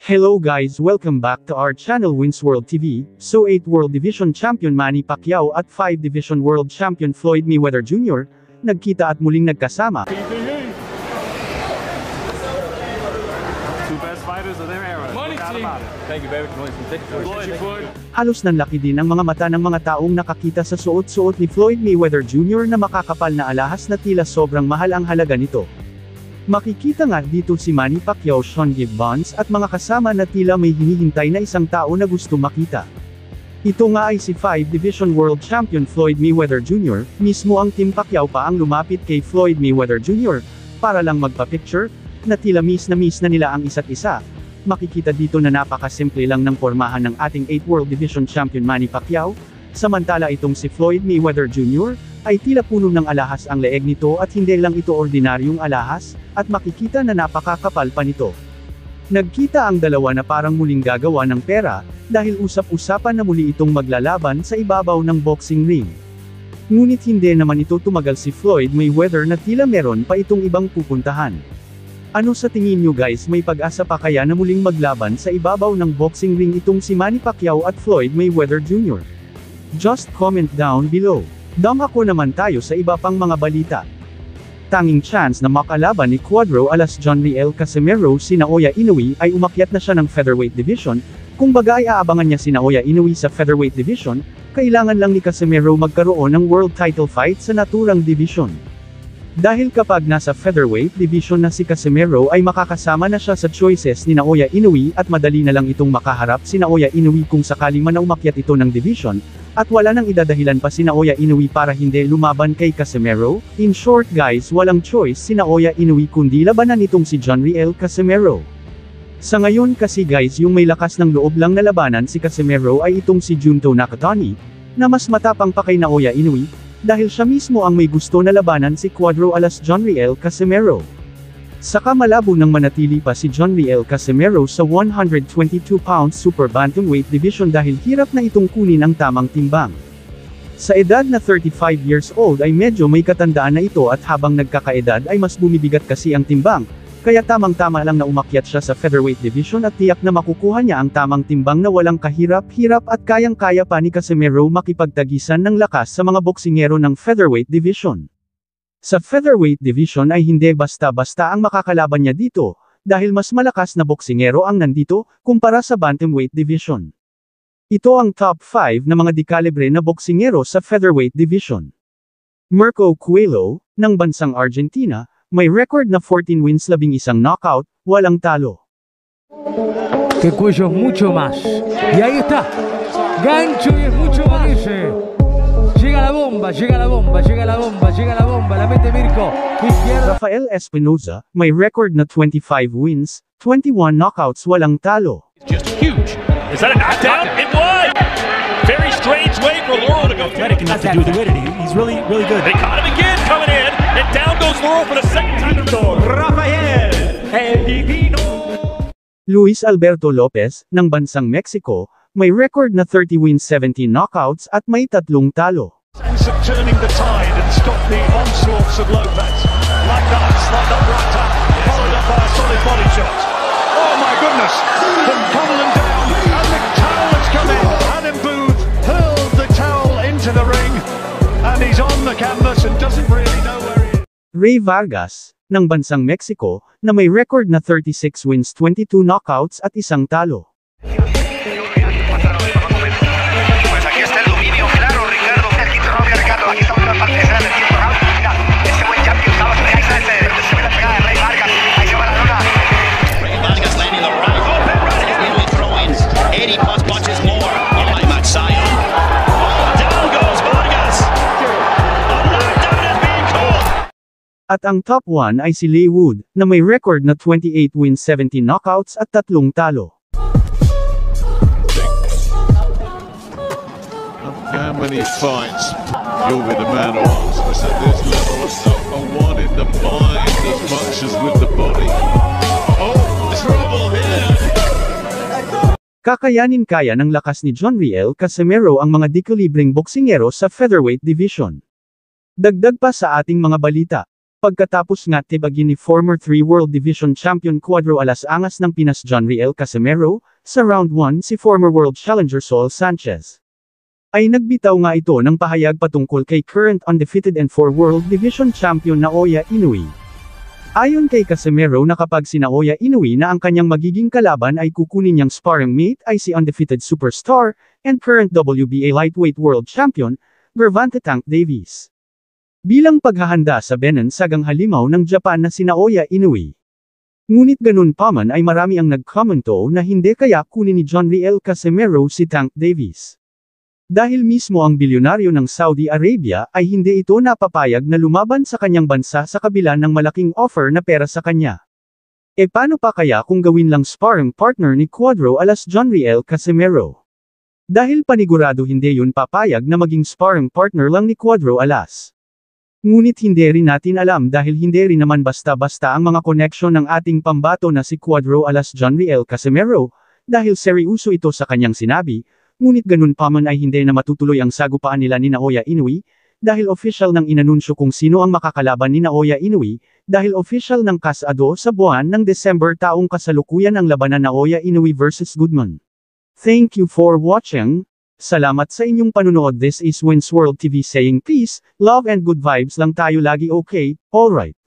Hello guys, welcome back to our channel Wins World TV. So 8 World Division Champion Manny Pacquiao at 5 Division World Champion Floyd Mayweather Jr. nagkita at muling nagkasama. Two best fighters of their era. Thank you, baby. Floyd. Halos nanlaki din ang mga mata ng mga taong nakakita sa suot-suot ni Floyd Mayweather Jr. na makakapal na alahas na tila sobrang mahal ang halaga nito. Makikita nga dito si Manny Pacquiao, Sean Gibbons at mga kasama na tila may hinihintay na isang tao na gusto makita. Ito nga ay si 5 Division World Champion Floyd Mayweather Jr., mismo ang Team Pacquiao pa ang lumapit kay Floyd Mayweather Jr. para lang magpa-picture, na tila miss na nila ang isa't isa. Makikita dito na napakasimple lang ng pormahan ng ating 8 World Division Champion Manny Pacquiao, samantala itong si Floyd Mayweather Jr., ay tila puno ng alahas ang leeg nito at hindi lang ito ordinaryong alahas, at makikita na napakakapal pa nito. Nagkita ang dalawa na parang muling gagawa ng pera, dahil usap-usapan na muli itong maglalaban sa ibabaw ng boxing ring. Ngunit hindi naman ito tumagal si Floyd Mayweather na tila meron pa itong ibang pupuntahan. Ano sa tingin nyo guys, may pag-asa pa kaya na muling maglaban sa ibabaw ng boxing ring itong si Manny Pacquiao at Floyd Mayweather Jr.? Just comment down below. Dumako naman tayo sa iba pang mga balita. Tanging chance na makalaban ni Cuadro alas John Riel Casimero si Naoya Inoue ay umakyat na siya ng featherweight division. Kung baga ay aabangan niya si Naoya Inoue sa featherweight division, kailangan lang ni Casimero magkaroon ng world title fight sa naturang division. Dahil kapag nasa featherweight division na si Casimero ay makakasama na siya sa choices ni Naoya Inoue at madali na lang itong makaharap si Naoya Inoue kung sakali man na umakyat ito ng division, at wala nang idadahilan pa si Naoya Inoue para hindi lumaban kay Casimero. In short guys, walang choice si Naoya Inoue kundi labanan itong si John Riel Casimero. Sa ngayon kasi guys, yung may lakas ng loob lang na labanan si Casimero ay itong si Junto Nakatani, na mas matapang pa kay Naoya Inoue, dahil siya mismo ang may gusto na labanan si Cuadro alas John Riel Casimero. Saka malabo nang manatili pa si John Riel Casimero sa 122 pounds super bantamweight division dahil hirap na itong kunin ang tamang timbang. Sa edad na 35 years old ay medyo may katandaan na ito at habang nagkakaedad ay mas bumibigat kasi ang timbang, kaya tamang-tama lang na umakyat siya sa featherweight division at tiyak na makukuha niya ang tamang timbang na walang kahirap-hirap at kayang-kaya pa ni Casimero makipagtagisan ng lakas sa mga boksingero ng featherweight division. Sa featherweight division ay hindi basta-basta ang makakalaban niya dito, dahil mas malakas na boksingero ang nandito, kumpara sa bantamweight division. Ito ang top 5 na mga dekalibre na boksingero sa featherweight division. Mirko Coelho, ng bansang Argentina, may record na 14 wins 11 knockout, walang talo. Que cuello es mucho más. Y ahí está. Gancho y es mucho más ese. Llega la bomba, llega la bomba, llega la bomba, llega la bomba, la mete Mirko. Izquierda. Rafael Espinoza, may record na 25 wins, 21 knockouts, walang talo. Just huge. Is that a knockdown? It was! Very strange way for Laurel to go. Athletic enough to do the fluidity. He's really good. They caught him again coming in, and down goes Laurel for the second time. Rafael El Divino. Luis Alberto Lopez, ng bansang Mexico, may record na 30 wins 17 knockouts at may 3 talo. Sense of turning the tide and stop the onslaughts of Lopez. Like that, slide up right up, followed up by a solid body shot. Oh my goodness! From Conlan down, and the towel has come in. Adam Booth hurled the towel into the ring, and he's on the canvas and doesn't really know where he is. Ray Vargas, ng bansang Mexico, na may record na 36 wins 22 knockouts at 1 talo. At ang top 1 ay si Leigh Wood, na may record na 28 wins 17 knockouts at 3 talo. How many fights you'll be the man who answers at this level? I wanted the mind as much as with the body. Oh, trouble here! Kakayanin kaya ng lakas ni John Riel Casimero ang mga dekalibreng boksingero sa featherweight division. Dagdag pa sa ating mga balita. Pagkatapos nga tibagin ni former 3 World Division Champion Cuadro Alas angas ng Pinas John Riel Casimero, sa round 1 si former World Challenger Saul Sanchez. Ay nagbitaw nga ito ng pahayag patungkol kay current undefeated and 4 World Division Champion Naoya Inoue. Ayon kay Casimero na kapag si Naoya Inoue na ang kanyang magiging kalaban ay kukunin niyang sparring mate ay si undefeated superstar, and current WBA lightweight world champion, Gervonta Tank Davies. Bilang paghahanda sa Benin Sagang Halimaw ng Japan na si Naoya Inoue. Ngunit ganun pa man ay marami ang nagkomento na hindi kaya kunin ni John Riel Casimero si Tank Davies. Dahil mismo ang bilyonaryo ng Saudi Arabia ay hindi ito napapayag na lumaban sa kanyang bansa sa kabila ng malaking offer na pera sa kanya. E paano pa kaya kung gawin lang sparring partner ni Cuadro Alas John Riel Casimero? Dahil panigurado hindi yun papayag na maging sparring partner lang ni Cuadro Alas. Ngunit hindi rin natin alam dahil hindi rin naman basta-basta ang mga koneksyon ng ating pambato na si Cuadro Alas John Riel Casimero, dahil seryoso ito sa kanyang sinabi. Ngunit ganun pa man ay hindi na matutuloy ang sagupaan nila ni Naoya Inoue, dahil official nang inanunsyo kung sino ang makakalaban ni Naoya Inoue, dahil official ng kasado sa buwan ng December taong kasalukuyan ang labanan Naoya Inoue vs Goodman. Thank you for watching. Salamat sa inyong panunood. This is Wins World TV saying peace, love and good vibes lang tayo lagi, okay, alright.